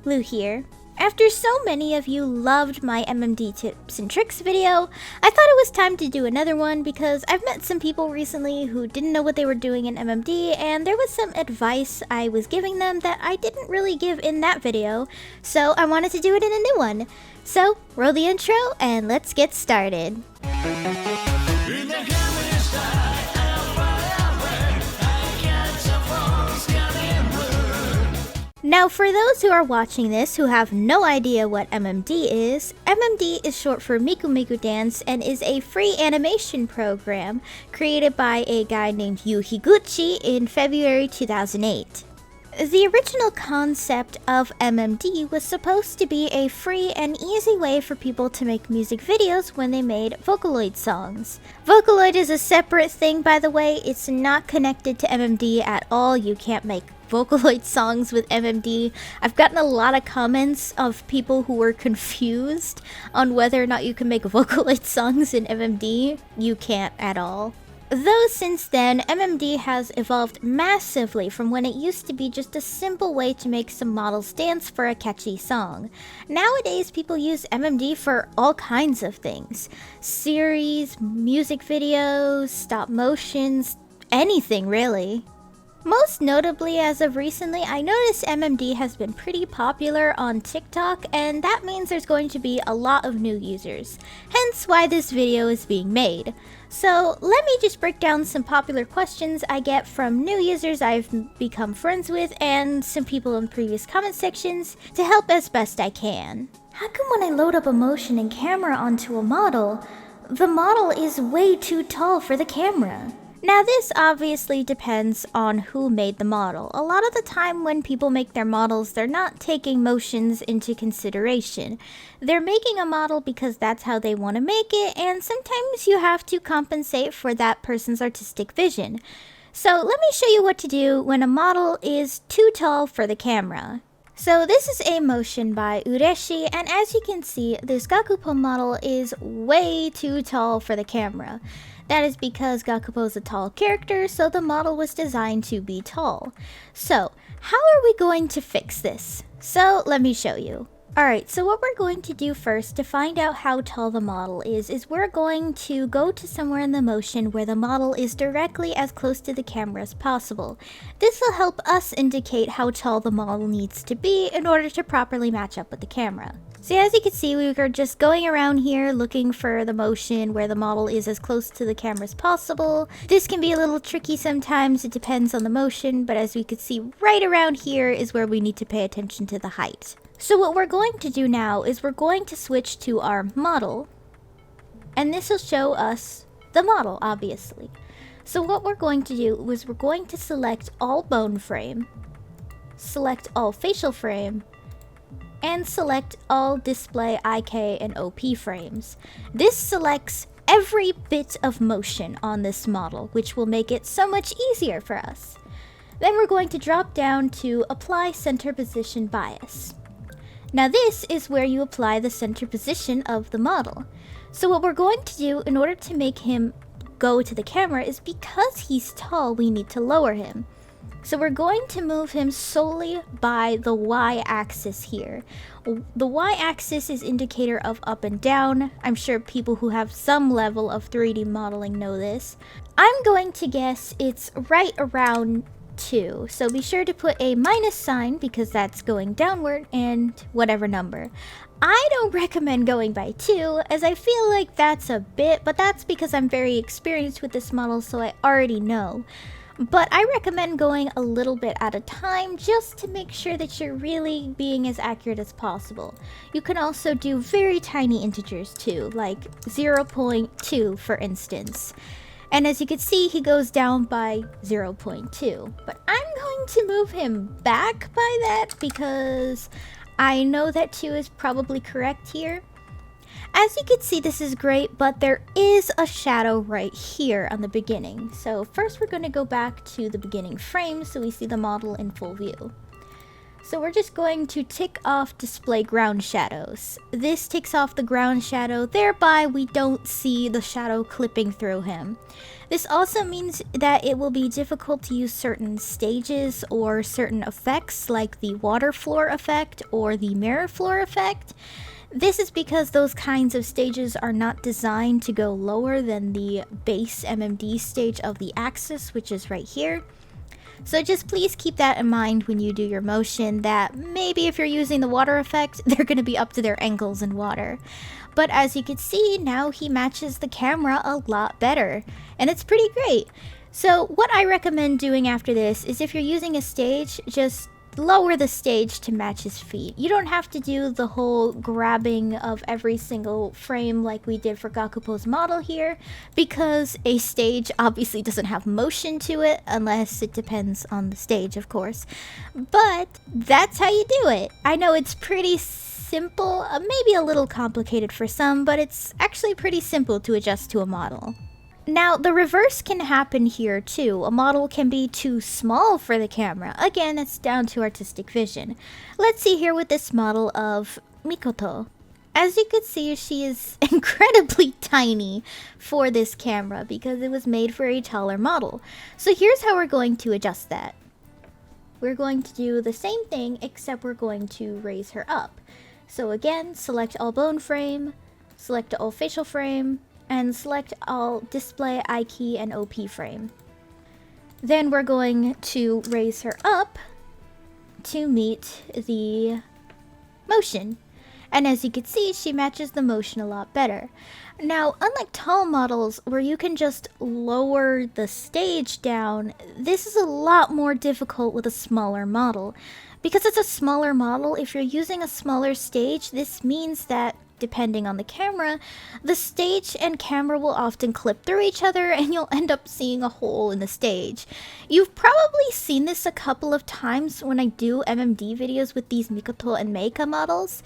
Lou here. After so many of you loved my MMD tips and tricks video, I thought it was time to do another one because I've met some people recently who didn't know what they were doing in MMD, and there was some advice I was giving them that I didn't really give in that video, so I wanted to do it in a new one. So, roll the intro and let's get started. Now, for those who are watching this who have no idea what MMD is short for Miku Miku Dance and is a free animation program created by a guy named Yu Higuchi in February 2008. The original concept of MMD was supposed to be a free and easy way for people to make music videos when they made Vocaloid songs. Vocaloid is a separate thing, by the way. It's not connected to MMD at all. You can't make Vocaloid songs with MMD. I've gotten a lot of comments of people who were confused on whether or not you can make Vocaloid songs in MMD. You can't at all. Though since then, MMD has evolved massively from when it used to be just a simple way to make some models dance for a catchy song. Nowadays, people use MMD for all kinds of things. Series, music videos, stop motions, anything really. Most notably, as of recently, I noticed MMD has been pretty popular on TikTok, and that means there's going to be a lot of new users, hence why this video is being made. So let me just break down some popular questions I get from new users I've become friends with and some people in previous comment sections to help as best I can. How come when I load up a motion and camera onto a model, the model is way too tall for the camera? Now this obviously depends on who made the model. A lot of the time when people make their models, they're not taking motions into consideration. They're making a model because that's how they want to make it, and sometimes you have to compensate for that person's artistic vision. So let me show you what to do when a model is too tall for the camera. So this is a motion by Ureshi, and as you can see, this Gakupo model is way too tall for the camera. That is because Gakupo is a tall character, so the model was designed to be tall. So, how are we going to fix this? So, let me show you. Alright, so what we're going to do first to find out how tall the model is we're going to go to somewhere in the motion where the model is directly as close to the camera as possible. This will help us indicate how tall the model needs to be in order to properly match up with the camera. So as you can see, we are just going around here looking for the motion where the model is as close to the camera as possible. This can be a little tricky sometimes, it depends on the motion, but as we can see right around here is where we need to pay attention to the height. So what we're going to do now is we're going to switch to our model, and this will show us the model, obviously. So what we're going to do is we're going to select all bone frame, select all facial frame, and select all display IK and OP frames. This selects every bit of motion on this model, which will make it so much easier for us. Then we're going to drop down to apply center position bias. Now this is where you apply the center position of the model. So what we're going to do in order to make him go to the camera is because he's tall, we need to lower him. So we're going to move him solely by the y-axis here. The y-axis is indicator of up and down. I'm sure people who have some level of 3D modeling know this. I'm going to guess it's right around 2, so be sure to put a minus sign because that's going downward and whatever number. I don't recommend going by 2 as I feel like that's a bit, but that's because I'm very experienced with this model, so I already know. But I recommend going a little bit at a time just to make sure that you're really being as accurate as possible. You can also do very tiny integers too, like 0.2 for instance. And as you can see, he goes down by 0.2. But I'm going to move him back by that because I know that 2 is probably correct here. As you can see, this is great, but there is a shadow right here on the beginning. So first we're going to go back to the beginning frame so we see the model in full view. So we're just going to tick off display ground shadows. This ticks off the ground shadow, thereby we don't see the shadow clipping through him. This also means that it will be difficult to use certain stages or certain effects like the water floor effect or the mirror floor effect. This is because those kinds of stages are not designed to go lower than the base MMD stage of the axis, which is right here. So just please keep that in mind when you do your motion, that maybe if you're using the water effect, they're going to be up to their ankles in water. But as you can see, now he matches the camera a lot better, and it's pretty great. So what I recommend doing after this is if you're using a stage, just lower the stage to match his feet. You don't have to do the whole grabbing of every single frame like we did for Gakupo's model here, because a stage obviously doesn't have motion to it, unless it depends on the stage, of course. But that's how you do it. I know it's pretty simple, maybe a little complicated for some, but it's actually pretty simple to adjust to a model. Now, the reverse can happen here too. A model can be too small for the camera. Again, it's down to artistic vision. Let's see here with this model of Mikoto. As you can see, she is incredibly tiny for this camera because it was made for a taller model. So here's how we're going to adjust that. We're going to do the same thing, except we're going to raise her up. So again, select all bone frame, select all facial frame, and select all display, I key, and OP frame. Then we're going to raise her up to meet the motion. And as you can see, she matches the motion a lot better. Now, unlike tall models where you can just lower the stage down, this is a lot more difficult with a smaller model. Because it's a smaller model, if you're using a smaller stage, this means that depending on the camera, the stage and camera will often clip through each other and you'll end up seeing a hole in the stage. You've probably seen this a couple of times when I do MMD videos with these Mikoto and Meika models.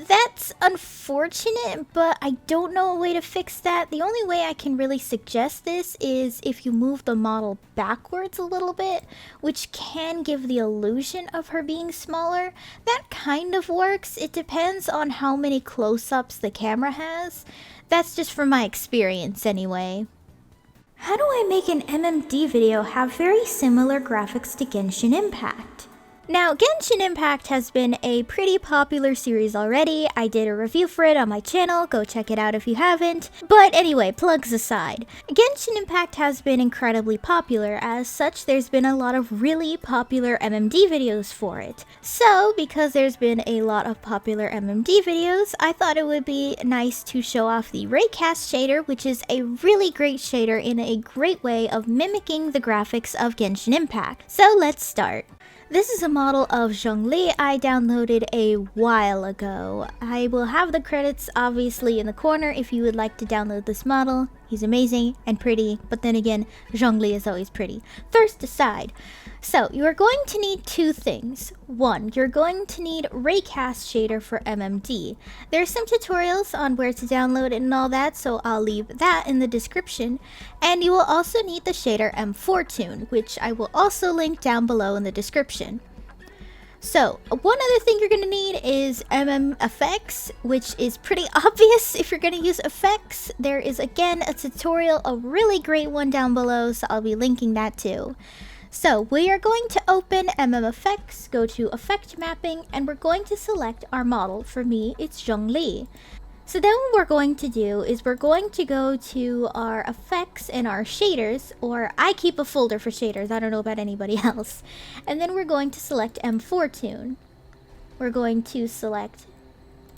That's unfortunate, but I don't know a way to fix that. The only way I can really suggest this is if you move the model backwards a little bit, which can give the illusion of her being smaller. That kind of works. It depends on how many close-ups the camera has. That's just from my experience anyway. How do I make an MMD video have very similar graphics to Genshin Impact? Now, Genshin Impact has been a pretty popular series already. I did a review for it on my channel, go check it out if you haven't. But anyway, plugs aside, Genshin Impact has been incredibly popular. As such, there's been a lot of really popular MMD videos for it. So, because there's been a lot of popular MMD videos, I thought it would be nice to show off the Raycast shader, which is a really great shader in a great way of mimicking the graphics of Genshin Impact. So let's start. This is a model of Zhongli I downloaded a while ago. I will have the credits obviously in the corner if you would like to download this model. He's amazing and pretty, but then again, Zhongli is always pretty. Thirst aside. So, you are going to need two things. One, you're going to need Raycast shader for MMD. There's some tutorials on where to download it and all that, so I'll leave that in the description. And you will also need the shader M4Tune, which I will also link down below in the description. So, one other thing you're going to need is effects, which is pretty obvious if you're going to use effects. There is again a tutorial, a really great one down below, so I'll be linking that too. So, we are going to open effects, go to effect mapping, and we're going to select our model. For me, it's Zhongli. So then what we're going to do is we're going to go to our effects and our shaders, or I keep a folder for shaders, I don't know about anybody else. And then we're going to select M4Tune. We're going to select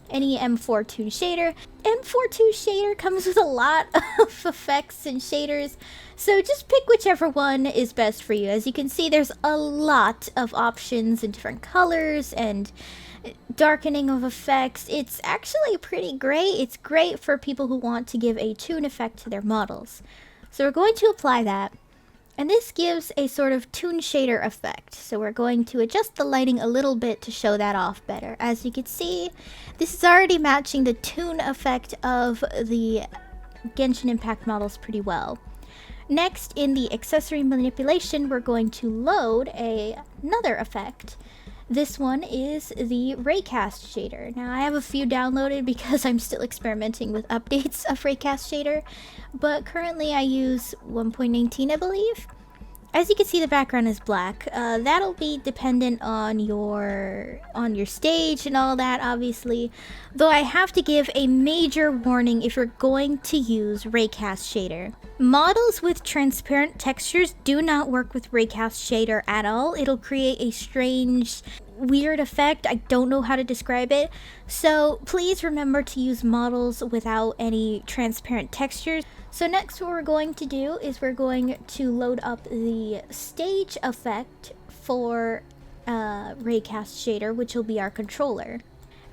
any M4Tune shader. M4Tune shader comes with a lot of effects and shaders, so just pick whichever one is best for you. As you can see, there's a lot of options and different colors and darkening of effects. It's actually pretty great. It's great for people who want to give a tune effect to their models. So we're going to apply that, and this gives a sort of tune shader effect. So we're going to adjust the lighting a little bit to show that off better. As you can see, this is already matching the tune effect of the Genshin Impact models pretty well. Next, in the accessory manipulation, we're going to load another effect. This one is the Raycast shader. Now I have a few downloaded because I'm still experimenting with updates of Raycast shader, but currently I use 1.19, I believe. As you can see, the background is black. That'll be dependent on your stage and all that, obviously. Though I have to give a major warning if you're going to use Raycast shader. Models with transparent textures do not work with Raycast shader at all. It'll create a strange, weird effect. I don't know how to describe it. So please remember to use models without any transparent textures. So next what we're going to do is we're going to load up the stage effect for Raycast shader, which will be our controller.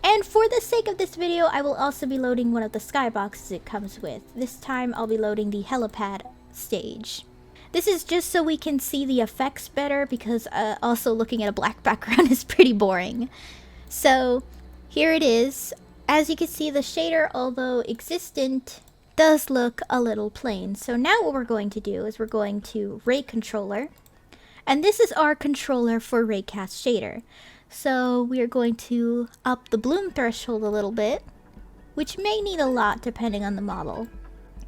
And for the sake of this video, I will also be loading one of the skyboxes it comes with. This time I'll be loading the helipad stage. This is just so we can see the effects better, because also looking at a black background is pretty boring. So here it is. As you can see, the shader, although existent, does look a little plain. So now what we're going to do is we're going to Ray controller, and this is our controller for Raycast shader. So we are going to up the bloom threshold a little bit, which may need a lot depending on the model.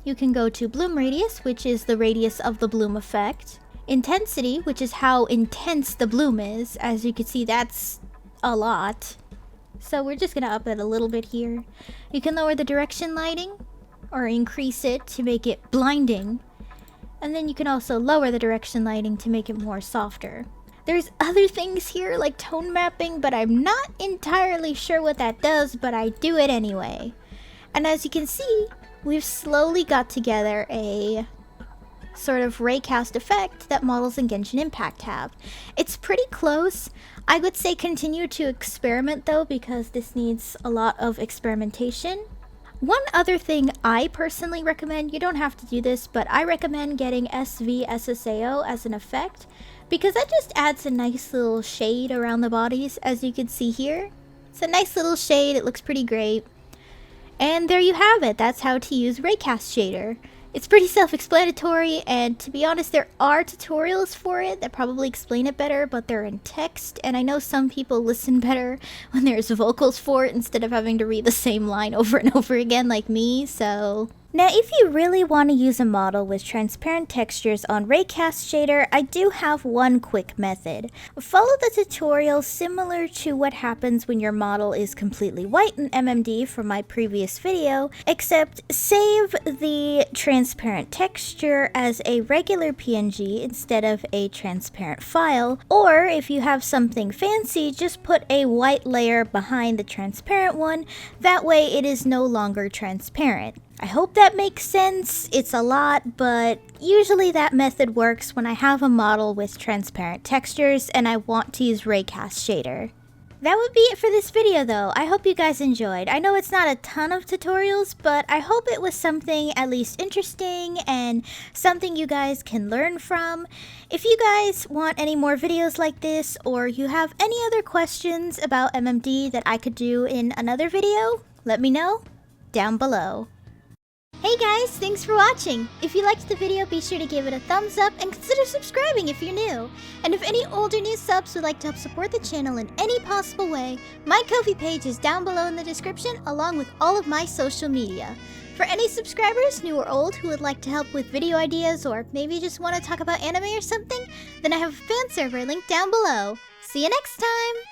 You can go to bloom radius, which is the radius of the bloom effect. Intensity, which is how intense the bloom is. As you can see, that's a lot. So we're just gonna up it a little bit here. You can lower the direction lighting, or increase it to make it blinding. And then you can also lower the direction lighting to make it more softer. There's other things here like tone mapping, but I'm not entirely sure what that does, but I do it anyway. And as you can see, we've slowly got together a sort of Raycast effect that models in Genshin Impact have. It's pretty close. I would say continue to experiment though, because this needs a lot of experimentation. One other thing I personally recommend, you don't have to do this, but I recommend getting SVSSAO as an effect, because that just adds a nice little shade around the bodies, as you can see here. It's a nice little shade, it looks pretty great. And there you have it, that's how to use Raycast shader. It's pretty self-explanatory, and to be honest, there are tutorials for it that probably explain it better, but they're in text, and I know some people listen better when there's vocals for it instead of having to read the same line over and over again like me, so... Now, if you really want to use a model with transparent textures on Raycast shader, I do have one quick method. Follow the tutorial similar to what happens when your model is completely white in MMD from my previous video, except save the transparent texture as a regular PNG instead of a transparent file, or if you have something fancy, just put a white layer behind the transparent one, that way it is no longer transparent. I hope that makes sense. It's a lot, but usually that method works when I have a model with transparent textures and I want to use Raycast shader. That would be it for this video though. I hope you guys enjoyed. I know it's not a ton of tutorials, but I hope it was something at least interesting and something you guys can learn from. If you guys want any more videos like this, or you have any other questions about MMD that I could do in another video, let me know down below. Hey guys, thanks for watching! If you liked the video, be sure to give it a thumbs up and consider subscribing if you're new. And if any older new subs would like to help support the channel in any possible way, my Ko-fi page is down below in the description, along with all of my social media. For any subscribers, new or old, who would like to help with video ideas, or maybe just want to talk about anime or something, then I have a fan server linked down below. See you next time!